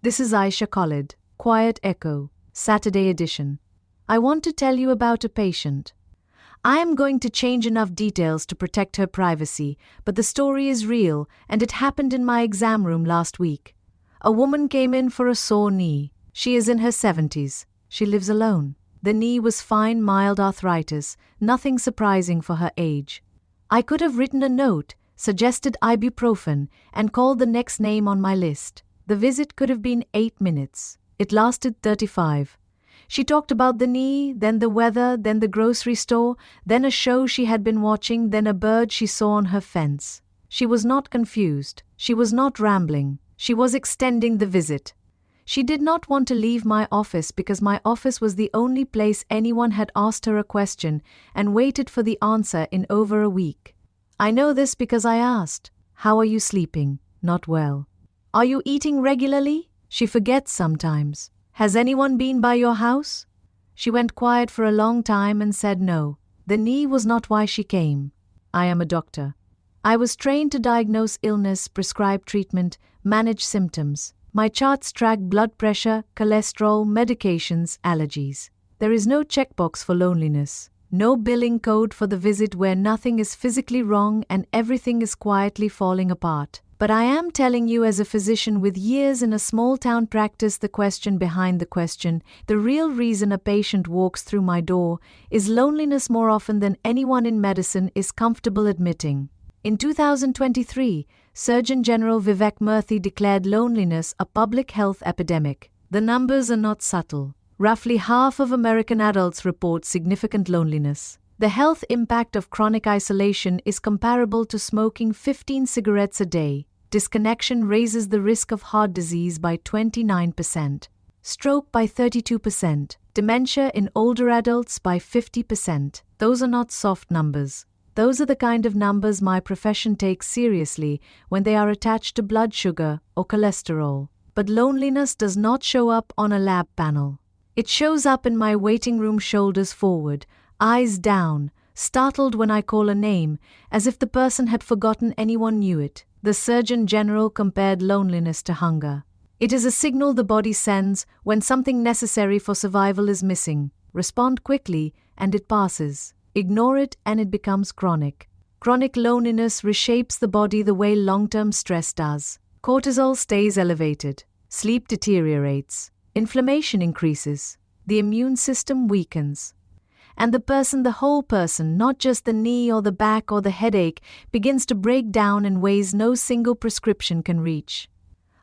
This is Aisha Khalid, Quiet Echo, Saturday edition. I want to tell you about a patient. I am going to change enough details to protect her privacy, but the story is real and it happened in my exam room last week. A woman came in for a sore knee. She is in her 70s. She lives alone. The knee was fine, mild arthritis, nothing surprising for her age. I could have written a note, suggested ibuprofen, and called the next name on my list. The visit could have been 8 minutes. It lasted 35. She talked about the knee, then the weather, then the grocery store, then a show she had been watching, then a bird she saw on her fence. She was not confused. She was not rambling. She was extending the visit. She did not want to leave my office because my office was the only place anyone had asked her a question and waited for the answer in over a week. I know this because I asked, "How are you sleeping?" Not well. "Are you eating regularly?" She forgets sometimes. "Has anyone been by your house?" She went quiet for a long time and said no. The knee was not why she came. I am a doctor. I was trained to diagnose illness, prescribe treatment, manage symptoms. My charts track blood pressure, cholesterol, medications, allergies. There is no checkbox for loneliness. No billing code for the visit where nothing is physically wrong and everything is quietly falling apart. But I am telling you as a physician with years in a small-town practice, the question behind the question, the real reason a patient walks through my door, is loneliness more often than anyone in medicine is comfortable admitting. In 2023, Surgeon General Vivek Murthy declared loneliness a public health epidemic. The numbers are not subtle. Roughly half of American adults report significant loneliness. The health impact of chronic isolation is comparable to smoking 15 cigarettes a day. Disconnection raises the risk of heart disease by 29%, stroke by 32%, dementia in older adults by 50%. Those are not soft numbers. Those are the kind of numbers my profession takes seriously when they are attached to blood sugar or cholesterol. But loneliness does not show up on a lab panel. It shows up in my waiting room, shoulders forward, eyes down, startled when I call a name, as if the person had forgotten anyone knew it. The Surgeon General compared loneliness to hunger. It is a signal the body sends when something necessary for survival is missing. Respond quickly and it passes. Ignore it and it becomes chronic. Chronic loneliness reshapes the body the way long-term stress does. Cortisol stays elevated. Sleep deteriorates. Inflammation increases. The immune system weakens. And the whole person, not just the knee or the back or the headache, begins to break down in ways no single prescription can reach.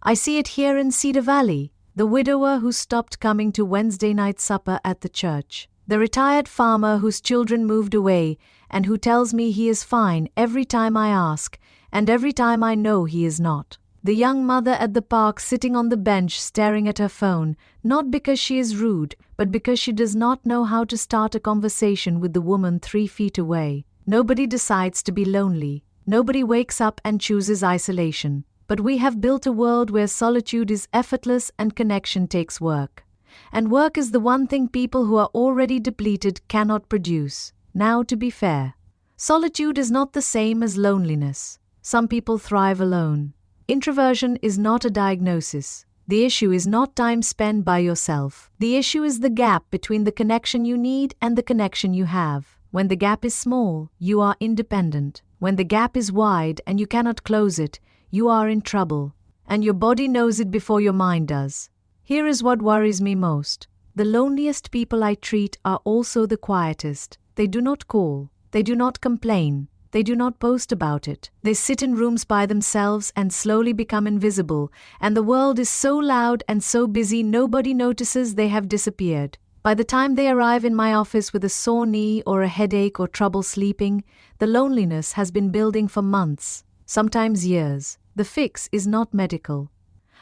I see it here in Cedar Valley, the widower who stopped coming to Wednesday night supper at the church, the retired farmer whose children moved away and who tells me he is fine every time I ask, and every time I know he is not. The young mother at the park sitting on the bench staring at her phone, not because she is rude, but because she does not know how to start a conversation with the woman 3 feet away. Nobody decides to be lonely. Nobody wakes up and chooses isolation. But we have built a world where solitude is effortless and connection takes work. And work is the one thing people who are already depleted cannot produce. Now, to be fair, solitude is not the same as loneliness. Some people thrive alone. Introversion is not a diagnosis. The issue is not time spent by yourself. The issue is the gap between the connection you need and the connection you have. When the gap is small, you are independent. When the gap is wide and you cannot close it, you are in trouble. And your body knows it before your mind does. Here is what worries me most. The loneliest people I treat are also the quietest. They do not call. They do not complain. They do not post about it. They sit in rooms by themselves and slowly become invisible, and the world is so loud and so busy nobody notices they have disappeared. By the time they arrive in my office with a sore knee or a headache or trouble sleeping, the loneliness has been building for months, sometimes years. The fix is not medical.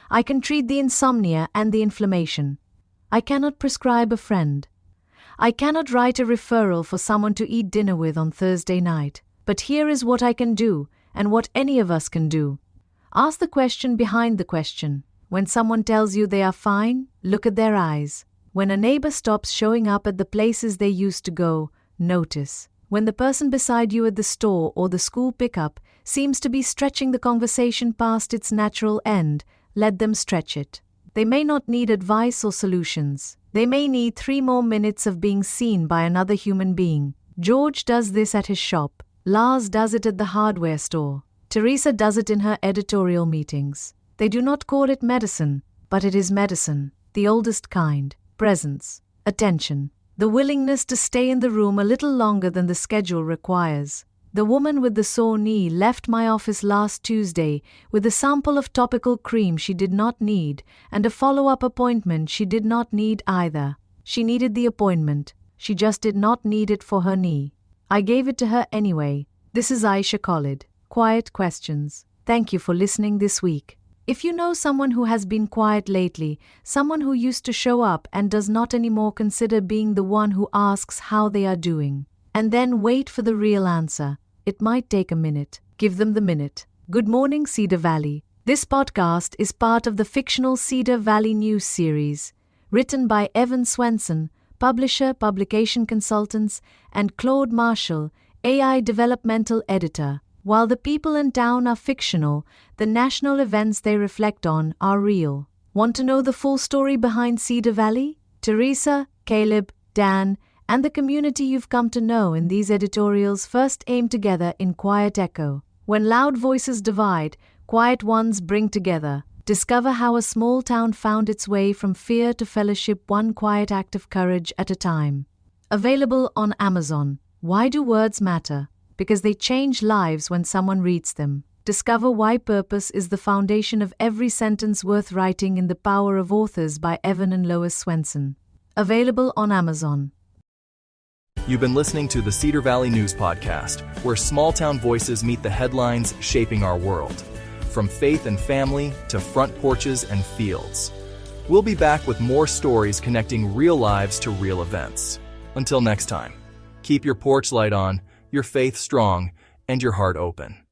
I can treat the insomnia and the inflammation. I cannot prescribe a friend. I cannot write a referral for someone to eat dinner with on Thursday night. But here is what I can do, and what any of us can do. Ask the question behind the question. When someone tells you they are fine, look at their eyes. When a neighbor stops showing up at the places they used to go, notice. When the person beside you at the store or the school pickup seems to be stretching the conversation past its natural end, let them stretch it. They may not need advice or solutions. They may need 3 more minutes of being seen by another human being. George does this at his shop. Lars does it at the hardware store. Teresa does it in her editorial meetings. They do not call it medicine, but it is medicine, the oldest kind. Presence, attention, the willingness to stay in the room a little longer than the schedule requires. The woman with the sore knee left my office last Tuesday with a sample of topical cream she did not need and a follow-up appointment she did not need either. She needed the appointment. She just did not need it for her knee. I gave it to her anyway. This is Aisha Khalid. Quiet questions. Thank you for listening this week. If you know someone who has been quiet lately, someone who used to show up and does not anymore consider being the one who asks how they are doing, and then wait for the real answer, it might take a minute. Give them the minute. Good morning, Cedar Valley. This podcast is part of the fictional Cedar Valley news series, written by Evan Swenson, publisher, publication consultants, and Claude Marshall, AI developmental editor. While the people in town are fictional, the national events they reflect on are real. Want to know the full story behind Cedar Valley? Teresa, Caleb, Dan, and the community you've come to know in these editorials first aim together in quiet echo. When loud voices divide, quiet ones bring together. Discover how a small town found its way from fear to fellowship, one quiet act of courage at a time. Available on Amazon. Why do words matter? Because they change lives when someone reads them. Discover why purpose is the foundation of every sentence worth writing in The Power of Authors by Evan and Lois Swenson. Available on Amazon. You've been listening to the Cedar Valley News Podcast, where small-town voices meet the headlines shaping our world. From faith and family to front porches and fields. We'll be back with more stories connecting real lives to real events. Until next time, keep your porch light on, your faith strong, and your heart open.